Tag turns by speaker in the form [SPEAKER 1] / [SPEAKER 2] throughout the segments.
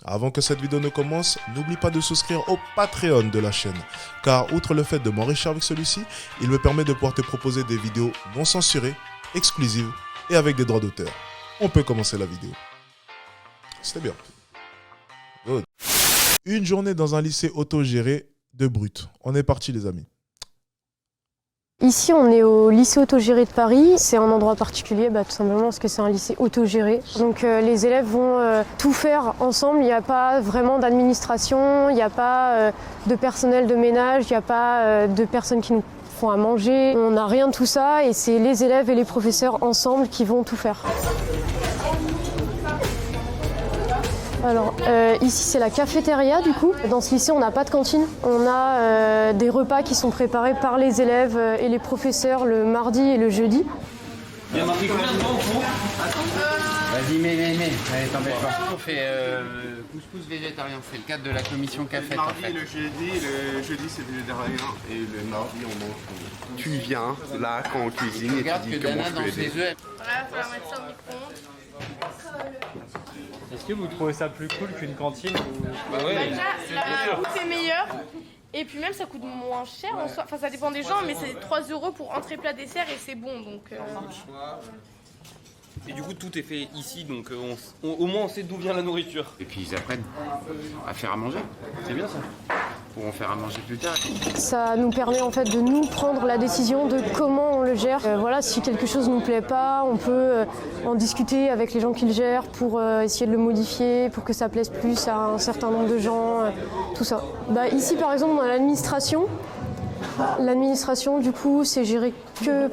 [SPEAKER 1] Avant que cette vidéo ne commence, n'oublie pas de souscrire au Patreon de la chaîne, car outre le fait de m'enrichir avec celui-ci, il me permet de pouvoir te proposer des vidéos non censurées, exclusives et avec des droits d'auteur. On peut commencer la vidéo. C'était bien. Good. Une journée dans un lycée autogéré de Brut. On est parti les amis.
[SPEAKER 2] Ici, on est au lycée autogéré de Paris. C'est un endroit particulier, tout simplement parce que c'est un lycée autogéré. Donc les élèves vont tout faire ensemble. Il n'y a pas vraiment d'administration, il n'y a pas de personnel de ménage, il n'y a pas de personnes qui nous font à manger. On n'a rien de tout ça et c'est les élèves et les professeurs ensemble qui vont tout faire. Alors ici c'est la cafétéria du coup. Dans ce lycée on n'a pas de cantine. On a des repas qui sont préparés par les élèves et les professeurs le mardi et le jeudi.
[SPEAKER 3] Il y a marqué combien de temps au fond? Vas-y, allez, t'embête pas. On fait couscous végétarien, c'est le cadre de la commission café.
[SPEAKER 4] Le mardi, le jeudi c'est végétarien et le mardi on mange. Tu viens là quand on cuisine et tu dis comment je peux aider.
[SPEAKER 3] Œufs.
[SPEAKER 5] Voilà, il va falloir mettre ça au micro-ondes.
[SPEAKER 6] Est-ce que vous trouvez ça plus cool qu'une cantine ou...
[SPEAKER 3] Bah ouais,
[SPEAKER 5] Déjà, la bouffe est meilleure. Et puis même, ça coûte moins cher en soi. Enfin, ça dépend des gens, mais c'est 3 € pour entrée, plat, dessert et c'est bon. Donc,
[SPEAKER 7] Et du coup, tout est fait ici, donc au moins on sait d'où vient la nourriture.
[SPEAKER 3] Et puis ils apprennent à faire à manger.
[SPEAKER 7] C'est bien ça.
[SPEAKER 3] Ils pourront faire à manger plus tard.
[SPEAKER 2] Ça nous permet en fait de nous prendre la décision de comment on le gère. Voilà, si quelque chose ne nous plaît pas, on peut en discuter avec les gens qui le gèrent pour essayer de le modifier, pour que ça plaise plus à un certain nombre de gens, tout ça. Ici par exemple dans l'administration, du coup, c'est géré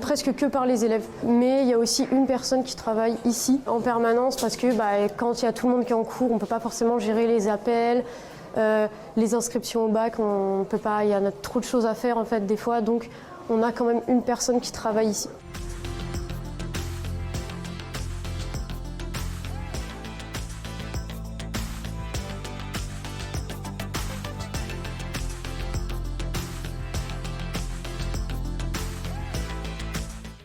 [SPEAKER 2] presque que par les élèves. Mais il y a aussi une personne qui travaille ici en permanence parce que quand il y a tout le monde qui est en cours, on ne peut pas forcément gérer les appels, les inscriptions au bac, on peut pas, il y a trop de choses à faire en fait des fois. Donc on a quand même une personne qui travaille ici.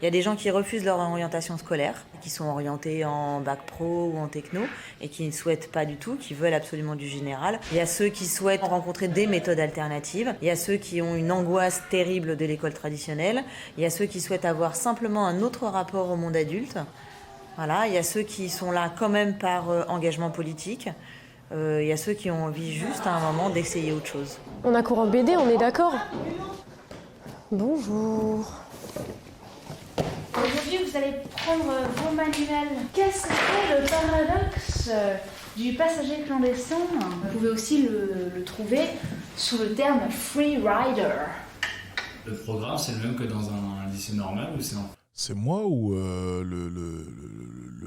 [SPEAKER 8] Il y a des gens qui refusent leur orientation scolaire, qui sont orientés en bac pro ou en techno et qui ne souhaitent pas du tout, qui veulent absolument du général. Il y a ceux qui souhaitent rencontrer des méthodes alternatives. Il y a ceux qui ont une angoisse terrible de l'école traditionnelle. Il y a ceux qui souhaitent avoir simplement un autre rapport au monde adulte. Voilà. Il y a ceux qui sont là quand même par engagement politique. Il y a ceux qui ont envie juste à un moment d'essayer autre chose.
[SPEAKER 2] On a cours en BD, on est d'accord? Bonjour.
[SPEAKER 9] Aujourd'hui, vous allez prendre vos manuels. Qu'est-ce que c'est le paradoxe du passager clandestin? Vous pouvez aussi le trouver sous le terme free rider.
[SPEAKER 10] Le programme, c'est le même que dans un lycée normal ou c'est en...
[SPEAKER 1] C'est moi ou le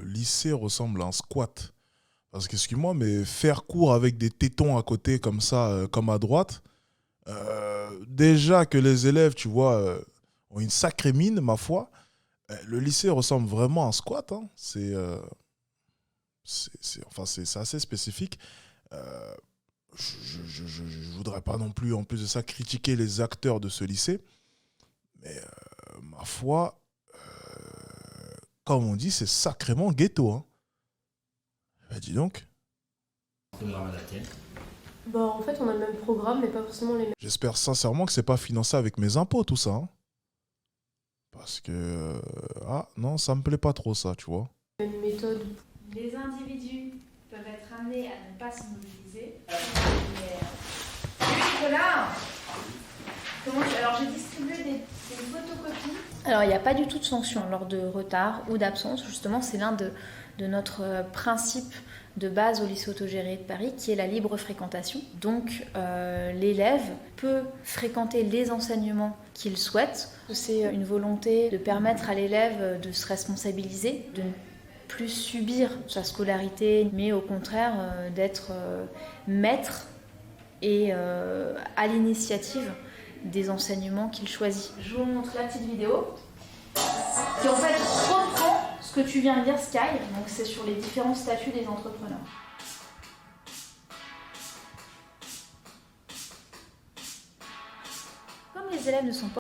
[SPEAKER 1] lycée ressemble à un squat? Parce que, excuse-moi, mais faire cours avec des tétons à côté comme ça, comme à droite, déjà que les élèves, tu vois, ont une sacrée mine, ma foi, le lycée ressemble vraiment à un squat. Hein. C'est assez spécifique. Je ne voudrais pas non plus, en plus de ça, critiquer les acteurs de ce lycée. Mais ma foi, comme on dit, c'est sacrément ghetto. Hein. Dis donc.
[SPEAKER 10] programme adapté.
[SPEAKER 2] En fait, on a le même programme, mais pas forcément les mêmes.
[SPEAKER 1] J'espère sincèrement que c'est pas financé avec mes impôts, tout ça. Hein. Parce que... non, ça me plaît pas trop, ça, tu vois.
[SPEAKER 2] Même méthode.
[SPEAKER 9] Les individus peuvent être amenés à ne pas se mobiliser. Voilà. Alors j'ai distribué des photocopies. Alors il n'y a pas du tout de sanction lors de retard ou d'absence. Justement, c'est l'un de notre principe de base au lycée autogéré de Paris, qui est la libre fréquentation. Donc l'élève peut fréquenter les enseignements qu'il souhaite. C'est une volonté de permettre à l'élève de se responsabiliser, de ne plus subir sa scolarité, mais au contraire d'être maître et à l'initiative des enseignements qu'il choisit. Je vous montre la petite vidéo qui en fait reprend ce que tu viens de dire, Sky. Donc c'est sur les différents statuts des entrepreneurs. Comme les élèves ne sont pas...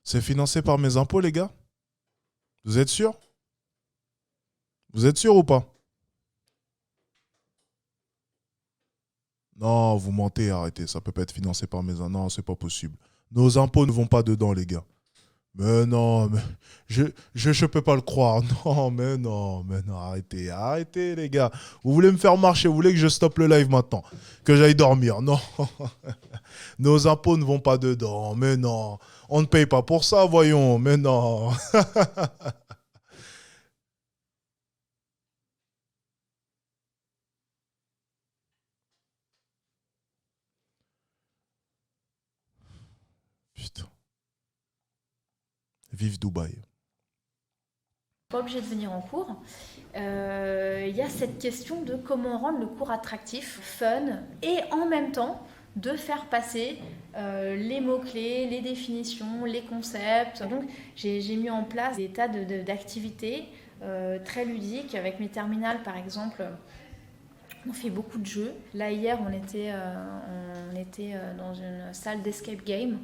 [SPEAKER 1] C'est financé par mes impôts, les gars? Vous êtes sûr? Vous êtes sûr ou pas? Non, vous mentez, arrêtez. Ça peut pas être financé par mes... Non, c'est pas possible. Nos impôts ne vont pas dedans, les gars. Mais non, mais je peux pas le croire. Non, arrêtez, arrêtez, les gars. Vous voulez me faire marcher, vous voulez que je stoppe le live maintenant, que j'aille dormir. Non, nos impôts ne vont pas dedans. Mais non, on ne paye pas pour ça, voyons. Mais non. Putain. Vive Dubaï.
[SPEAKER 9] Pas obligé de venir en cours. Il y a cette question de comment rendre le cours attractif, fun, et en même temps de faire passer les mots-clés, les définitions, les concepts. Donc j'ai mis en place des tas d'activités très ludiques. Avec mes terminales, par exemple, on fait beaucoup de jeux. Là, hier, on était dans une salle d'escape game.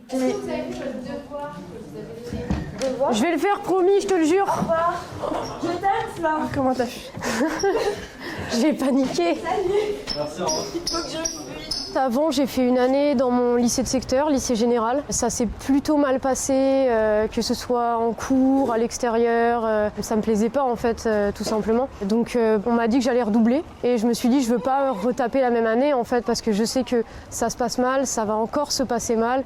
[SPEAKER 2] Je vais le faire, promis, je te le jure.
[SPEAKER 9] Au revoir. Je t'aime, Flore.
[SPEAKER 2] Comment t'as fait? J'ai paniqué.
[SPEAKER 9] Salut.
[SPEAKER 6] Merci, au revoir.
[SPEAKER 9] Il faut que je fuis.
[SPEAKER 2] Avant, j'ai fait une année dans mon lycée de secteur, lycée général. Ça s'est plutôt mal passé, que ce soit en cours, à l'extérieur. Ça me plaisait pas, en fait, tout simplement. Donc, on m'a dit que j'allais redoubler. Et je me suis dit, je veux pas retaper la même année, en fait, parce que je sais que ça se passe mal, ça va encore se passer mal.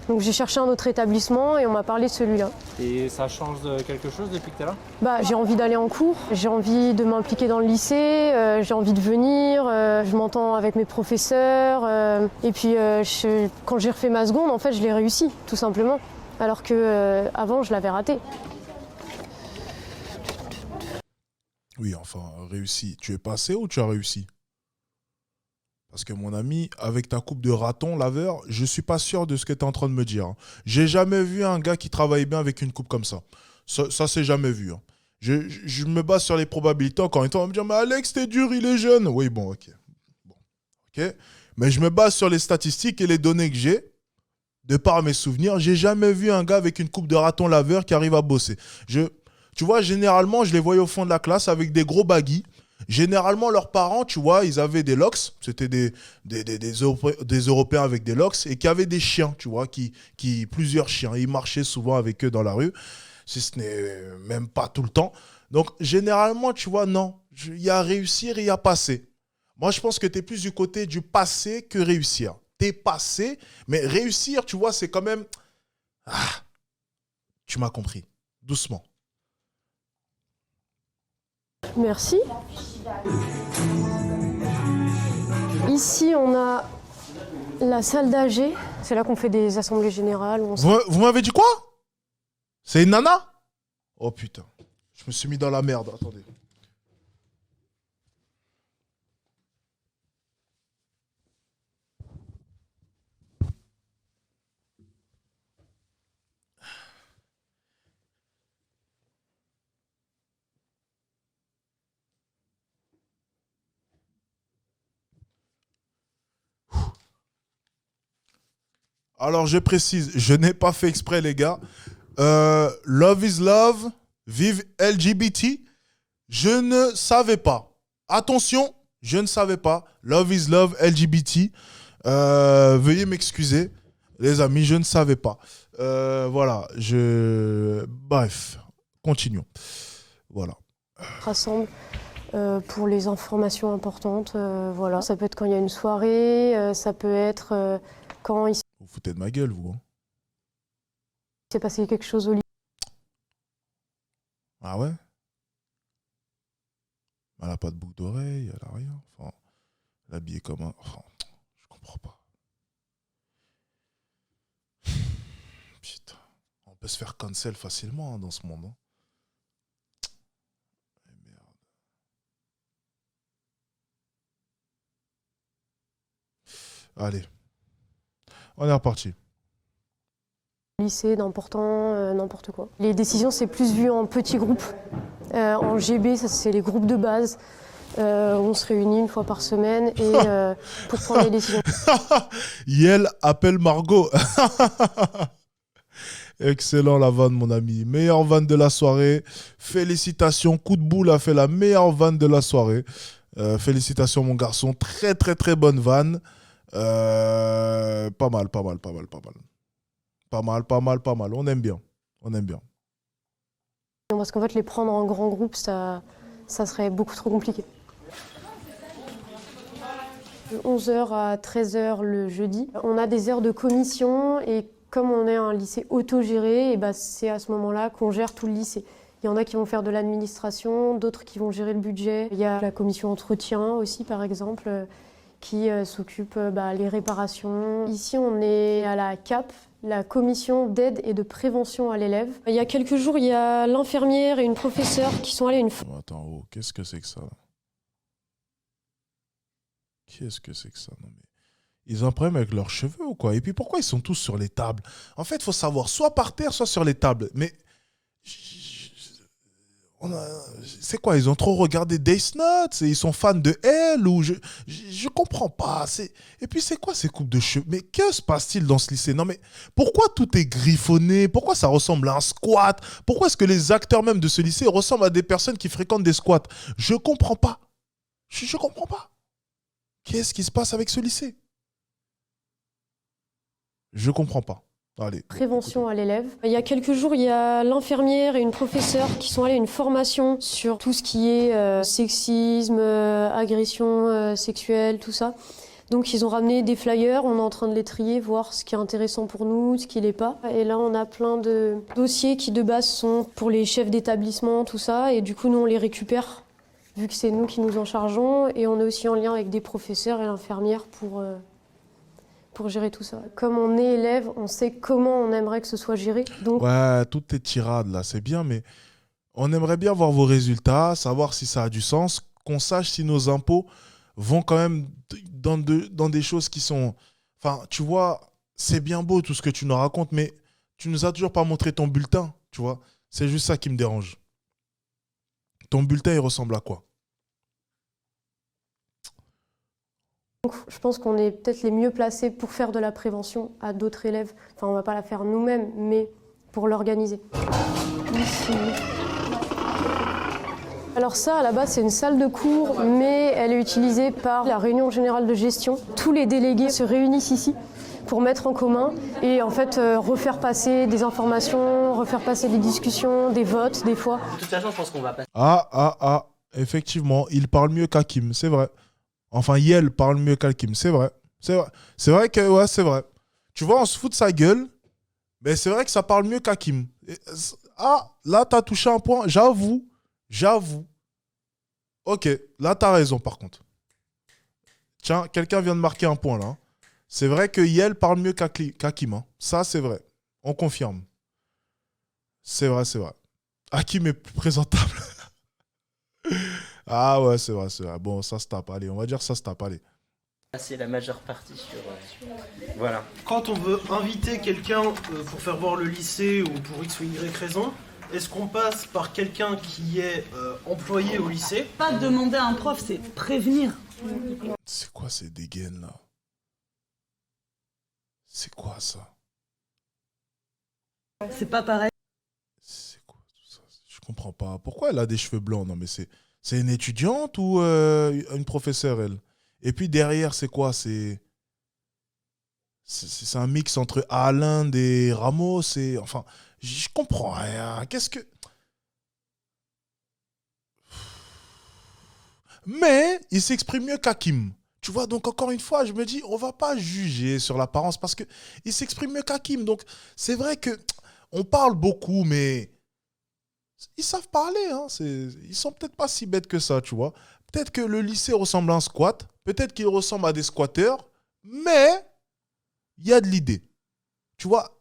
[SPEAKER 2] Donc j'ai cherché un autre établissement et on m'a parlé de celui-là.
[SPEAKER 6] Et ça change de quelque chose depuis que tu es là?
[SPEAKER 2] J'ai envie d'aller en cours, j'ai envie de m'impliquer dans le lycée, j'ai envie de venir, je m'entends avec mes professeurs. Et puis quand j'ai refait ma seconde, en fait, je l'ai réussi, tout simplement. Alors que avant, je l'avais raté.
[SPEAKER 1] Oui, enfin, réussi. Tu es passé ou tu as réussi? Parce que mon ami, avec ta coupe de raton laveur, je suis pas sûr de ce que tu es en train de me dire. J'ai jamais vu un gars qui travaille bien avec une coupe comme ça. Ça c'est jamais vu. Je me base sur les probabilités. Encore une fois, on va me dire, mais Alex, t'es dur, il est jeune. Oui, bon, ok. Mais je me base sur les statistiques et les données que j'ai. De par mes souvenirs, j'ai jamais vu un gars avec une coupe de raton laveur qui arrive à bosser. Tu vois, généralement, je les voyais au fond de la classe avec des gros baguilles. Généralement, leurs parents, tu vois, ils avaient des locks. C'était des Européens avec des locks et qui avaient des chiens, tu vois, plusieurs chiens. Ils marchaient souvent avec eux dans la rue, si ce n'est même pas tout le temps. Donc, généralement, tu vois, non. Il y a réussir et il y a passer. Moi, je pense que tu es plus du côté du passer que réussir. Tu es passé, mais réussir, tu vois, c'est quand même... Ah, tu m'as compris. Doucement.
[SPEAKER 2] Merci. Ici, on a la salle d'AG. C'est là qu'on fait des assemblées générales.
[SPEAKER 1] Vous m'avez dit quoi? C'est une nana? Oh putain. Je me suis mis dans la merde. Attendez. Alors, je précise, je n'ai pas fait exprès, les gars. Love is love, vive LGBT. Je ne savais pas. Attention, je ne savais pas. Love is love, LGBT. Veuillez m'excuser, les amis, je ne savais pas. Voilà, bref, continuons. Voilà.
[SPEAKER 2] Rassemble pour les informations importantes. Voilà. Ça peut être quand il y a une soirée, ça peut être quand il
[SPEAKER 1] Vous foutez de ma gueule, vous. Hein.
[SPEAKER 2] s'est passé quelque chose au lycée.
[SPEAKER 1] Ah ouais? Elle n'a pas de boucle d'oreille, elle n'a rien. Enfin, elle est habillée comme un... Enfin, je comprends pas. Putain. On peut se faire cancel facilement hein, dans ce monde. Hein. Merde. Allez. On est reparti.
[SPEAKER 2] Lycée, n'importe quoi. Les décisions, c'est plus vu en petits groupes. En GB, ça, c'est les groupes de base. On se réunit une fois par semaine et pour prendre les décisions.
[SPEAKER 1] Yel appelle Margot. Excellent la vanne, mon ami. Meilleure vanne de la soirée. Félicitations. Coup de boule a fait la meilleure vanne de la soirée. Félicitations, mon garçon. Très, très, très bonne vanne. Pas mal, pas mal, pas mal, pas mal. Pas mal, pas mal, pas mal. On aime bien. On aime bien.
[SPEAKER 2] Parce qu'en fait, les prendre en grand groupe, ça serait beaucoup trop compliqué. De 11h à 13h le jeudi, on a des heures de commission et comme on est un lycée autogéré, et c'est à ce moment-là qu'on gère tout le lycée. Il y en a qui vont faire de l'administration, d'autres qui vont gérer le budget. Il y a la commission entretien aussi, par exemple, qui s'occupe les réparations. Ici, on est à la CAP, la commission d'aide et de prévention à l'élève. Il y a quelques jours, il y a l'infirmière et une professeure qui sont allées à une...
[SPEAKER 1] Attends, qu'est-ce que c'est que ça là? Qu'est-ce que c'est que ça? Non, mais... Ils ont un problème avec leurs cheveux ou quoi? Et puis pourquoi ils sont tous sur les tables? En fait, il faut savoir, soit par terre, soit sur les tables. Mais... C'est quoi? Ils ont trop regardé Death Note? Ils sont fans de elle? Ou je comprends pas. Et puis c'est quoi ces coupes de cheveux? Mais que se passe-t-il dans ce lycée? Non mais pourquoi tout est griffonné? Pourquoi ça ressemble à un squat? Pourquoi est-ce que les acteurs même de ce lycée ressemblent à des personnes qui fréquentent des squats? Je comprends pas. Je comprends pas. Qu'est-ce qui se passe avec ce lycée? Je comprends pas. Allez,
[SPEAKER 2] prévention à l'élève. Il y a quelques jours, il y a l'infirmière et une professeure qui sont allées à une formation sur tout ce qui est sexisme, agression sexuelle, tout ça. Donc ils ont ramené des flyers, on est en train de les trier, voir ce qui est intéressant pour nous, ce qui l'est pas. Et là, on a plein de dossiers qui de base sont pour les chefs d'établissement, tout ça. Et du coup, nous, on les récupère, vu que c'est nous qui nous en chargeons. Et on est aussi en lien avec des professeurs et l'infirmière pour gérer tout ça. Comme on est élève, on sait comment on aimerait que ce soit géré. Donc...
[SPEAKER 1] Ouais, toutes tes tirades là, c'est bien, mais on aimerait bien voir vos résultats, savoir si ça a du sens, qu'on sache si nos impôts vont quand même dans des choses qui sont... Enfin, tu vois, c'est bien beau tout ce que tu nous racontes, mais tu nous as toujours pas montré ton bulletin, tu vois. C'est juste ça qui me dérange. Ton bulletin, il ressemble à quoi?
[SPEAKER 2] Je pense qu'on est peut-être les mieux placés pour faire de la prévention à d'autres élèves. Enfin, on ne va pas la faire nous-mêmes, mais pour l'organiser. Ici. Alors ça, à la base, c'est une salle de cours, mais elle est utilisée par la réunion générale de gestion. Tous les délégués se réunissent ici pour mettre en commun et en fait refaire passer des informations, refaire passer des discussions, des votes, des fois.
[SPEAKER 11] De toute façon, je pense qu'on va passer.
[SPEAKER 1] Effectivement, il parle mieux qu'Hakim, c'est vrai. Enfin, Yel parle mieux qu'Hakim, c'est vrai. C'est vrai. C'est vrai que, ouais, c'est vrai. Tu vois, on se fout de sa gueule, mais c'est vrai que ça parle mieux qu'Hakim. Là, t'as touché un point, j'avoue. Ok, là, t'as raison, par contre. Tiens, quelqu'un vient de marquer un point, là. C'est vrai que Yel parle mieux qu'Hakim. Hein. Ça, c'est vrai. On confirme. C'est vrai. Hakim est plus présentable. Ah ouais, c'est vrai. Bon, ça se tape. Allez, on va dire ça se tape. Allez.
[SPEAKER 11] C'est la majeure partie sur... Voilà.
[SPEAKER 12] Quand on veut inviter quelqu'un pour faire voir le lycée ou pour X ou Y raison, est-ce qu'on passe par quelqu'un qui est employé au lycée?
[SPEAKER 13] Pas demander à un prof, c'est prévenir.
[SPEAKER 1] C'est quoi ces dégaines là? C'est quoi ça?
[SPEAKER 13] C'est pas pareil.
[SPEAKER 1] C'est quoi tout ça? Je comprends pas. Pourquoi elle a des cheveux blancs? Non mais c'est une étudiante ou une professeure, elle? Et puis derrière, c'est quoi? C'est un mix entre Alain et Ramos. Enfin, je comprends rien. Qu'est-ce que... Mais il s'exprime mieux qu'Hakim. Tu vois, donc encore une fois, je me dis, on va pas juger sur l'apparence parce qu'il s'exprime mieux qu'Hakim. Donc c'est vrai que on parle beaucoup, mais... Ils savent parler, hein. Ils sont peut-être pas si bêtes que ça, tu vois. Peut-être que le lycée ressemble à un squat, peut-être qu'il ressemble à des squatteurs, mais il y a de l'idée. Tu vois,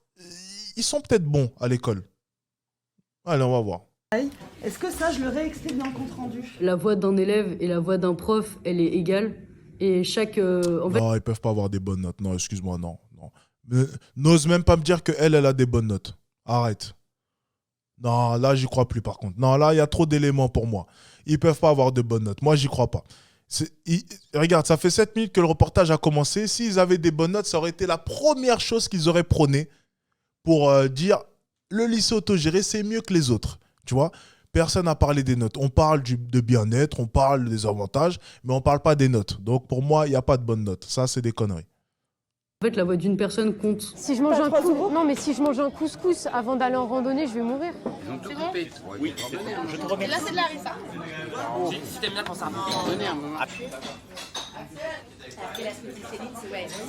[SPEAKER 1] ils sont peut-être bons à l'école. Allez, on va voir.
[SPEAKER 13] Est-ce que ça, je le réexplique dans le compte-rendu?
[SPEAKER 14] La voix d'un élève et la voix d'un prof, elle est égale. Et chaque...
[SPEAKER 1] Non, ils peuvent pas avoir des bonnes notes. Non, excuse-moi, non. N'ose même pas me dire qu'elle a des bonnes notes. Arrête. Non, là, j'y crois plus par contre. Non, là, il y a trop d'éléments pour moi. Ils peuvent pas avoir de bonnes notes. Moi, j'y crois pas. Regarde, ça fait 7 minutes que le reportage a commencé. S'ils avaient des bonnes notes, ça aurait été la première chose qu'ils auraient prôné pour dire le lycée autogéré, c'est mieux que les autres. Tu vois, personne n'a parlé des notes. On parle de bien-être, on parle des avantages, mais on ne parle pas des notes. Donc pour moi, il n'y a pas de bonnes notes. Ça, c'est des conneries.
[SPEAKER 14] En fait, la voix d'une personne compte.
[SPEAKER 2] Si je mange un non, mais si je mange un couscous avant d'aller en randonnée, je vais mourir.
[SPEAKER 3] Ils ont tout
[SPEAKER 5] C'est bon
[SPEAKER 3] coupé. Oui,
[SPEAKER 11] Je te
[SPEAKER 5] Et
[SPEAKER 11] remercie.
[SPEAKER 5] là, c'est de la harissa.
[SPEAKER 11] Si t'aimes bien quand ça
[SPEAKER 3] donnez un moment.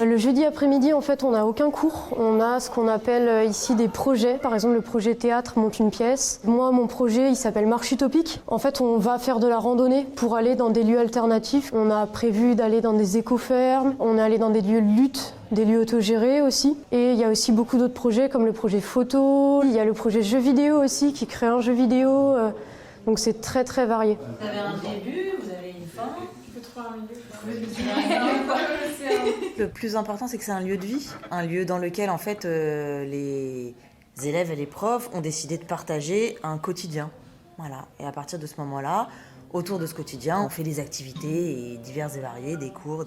[SPEAKER 2] Le jeudi après-midi, en fait, on n'a aucun cours. On a ce qu'on appelle ici des projets. Par exemple, le projet théâtre monte une pièce. Moi, mon projet, il s'appelle Marche Utopique. En fait, on va faire de la randonnée pour aller dans des lieux alternatifs. On a prévu d'aller dans des écofermes. On est allé dans des lieux de lutte, des lieux autogérés aussi. Et il y a aussi beaucoup d'autres projets comme le projet photo. Il y a le projet jeu vidéo aussi qui crée un jeu vidéo. Donc c'est très très varié.
[SPEAKER 8] Vous avez un début, vous avez une fin. Le plus important, c'est que c'est un lieu de vie, un lieu dans lequel en fait les élèves et les profs ont décidé de partager un quotidien. Voilà. Et à partir de ce moment-là, autour de ce quotidien, on fait des activités diverses et variées, des cours,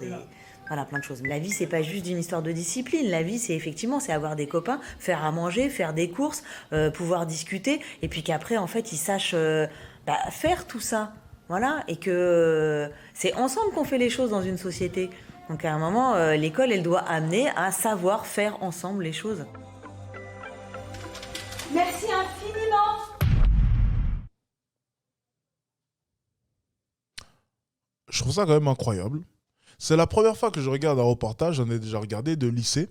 [SPEAKER 8] voilà, plein de choses. La vie, c'est pas juste une histoire de discipline. La vie, c'est effectivement, c'est avoir des copains, faire à manger, faire des courses, pouvoir discuter, et puis qu'après, en fait, ils sachent faire tout ça. Voilà, et que c'est ensemble qu'on fait les choses dans une société. Donc à un moment, l'école, elle doit amener à savoir faire ensemble les choses.
[SPEAKER 9] Merci infiniment.
[SPEAKER 1] Je trouve ça quand même incroyable. C'est la première fois que je regarde un reportage, j'en ai déjà regardé, de lycée,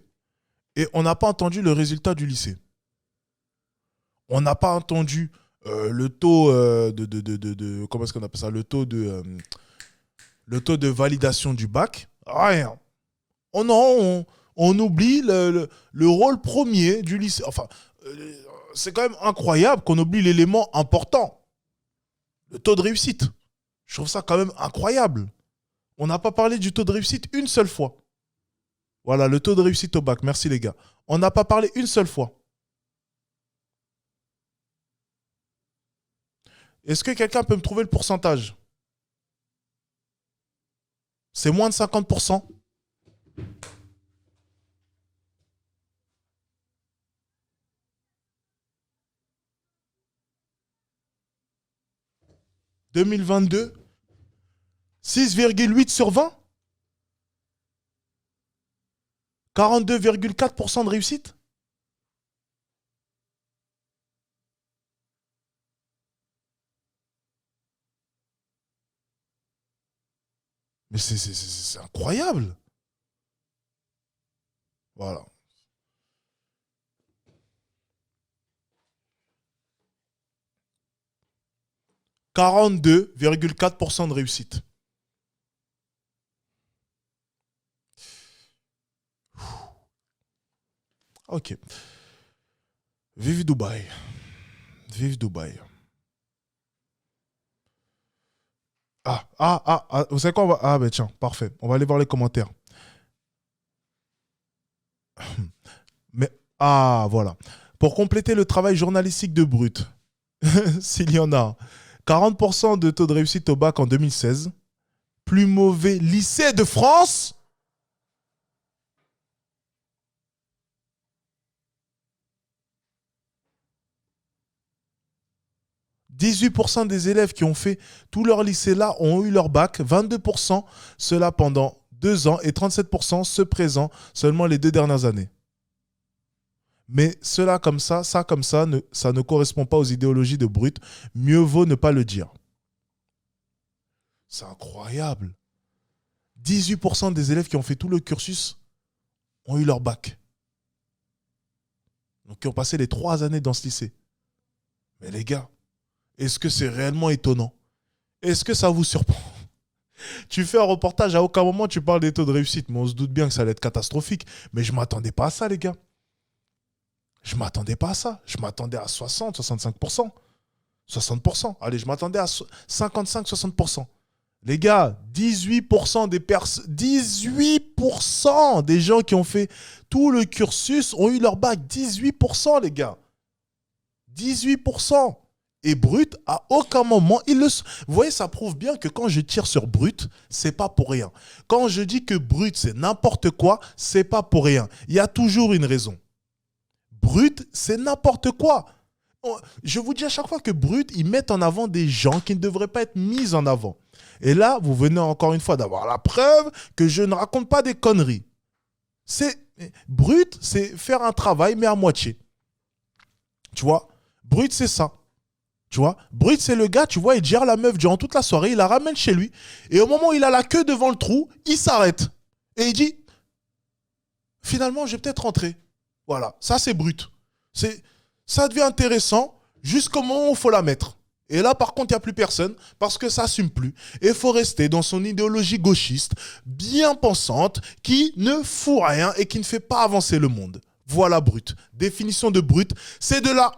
[SPEAKER 1] et on n'a pas entendu le résultat du lycée. On n'a pas entendu le taux comment est-ce qu'on appelle ça, le taux de validation du bac. Rien. Oh non, on oublie le rôle premier du lycée. Enfin, c'est quand même incroyable qu'on oublie l'élément important, le taux de réussite. Je trouve ça quand même incroyable. On n'a pas parlé du taux de réussite une seule fois. Voilà, le taux de réussite au bac. Merci les gars. On n'a pas parlé une seule fois. Est-ce que quelqu'un peut me trouver le pourcentage? C'est moins de 50%. « 2022 » 6,8 sur 20 ? 42,4% de réussite ? Mais c'est incroyable. Voilà. « 42,4% de réussite. » Ok. Vive Dubaï. Vive Dubaï. Vous savez quoi ben tiens, parfait. On va aller voir les commentaires. Mais, voilà. Pour compléter le travail journalistique de Brut, s'il y en a, 40% de taux de réussite au bac en 2016. Plus mauvais lycée de France. « 18% des élèves qui ont fait tout leur lycée là ont eu leur bac, 22% cela pendant 2 ans et 37% ce présent seulement les 2 dernières années. » Mais cela comme ça, ça ne correspond pas aux idéologies de Brut. Mieux vaut ne pas le dire. C'est incroyable. 18% des élèves qui ont fait tout le cursus ont eu leur bac. Donc qui ont passé les 3 années dans ce lycée. Mais les gars, est-ce que c'est réellement étonnant? Est-ce que ça vous surprend? Tu fais un reportage, à aucun moment tu parles des taux de réussite, mais on se doute bien que ça allait être catastrophique. Mais je ne m'attendais pas à ça, les gars. Je ne m'attendais pas à ça. Je m'attendais à 60, 65%. 60%. Allez, je m'attendais à 55, 60%. Les gars, 18% des gens qui ont fait tout le cursus ont eu leur bac. 18%, les gars. 18%. Et Brut, à aucun moment, vous voyez, ça prouve bien que quand je tire sur Brut, c'est pas pour rien. Quand je dis que Brut, c'est n'importe quoi, c'est pas pour rien. Il y a toujours une raison. Brut, c'est n'importe quoi. Je vous dis à chaque fois que Brut, ils mettent en avant des gens qui ne devraient pas être mis en avant. Et là, vous venez encore une fois d'avoir la preuve que je ne raconte pas des conneries. Brut, c'est faire un travail, mais à moitié. Tu vois, Brut, c'est ça. Tu vois, Brut, c'est le gars, tu vois, il gère la meuf durant toute la soirée, il la ramène chez lui, et au moment où il a la queue devant le trou, il s'arrête. Et il dit, finalement, je vais peut-être rentrer. Voilà, ça c'est Brut. Ça devient intéressant jusqu'au moment où il faut la mettre. Et là, par contre, il n'y a plus personne parce que ça n'assume plus. Et il faut rester dans son idéologie gauchiste, bien pensante, qui ne fout rien et qui ne fait pas avancer le monde. Voilà Brut. Définition de Brut, c'est de la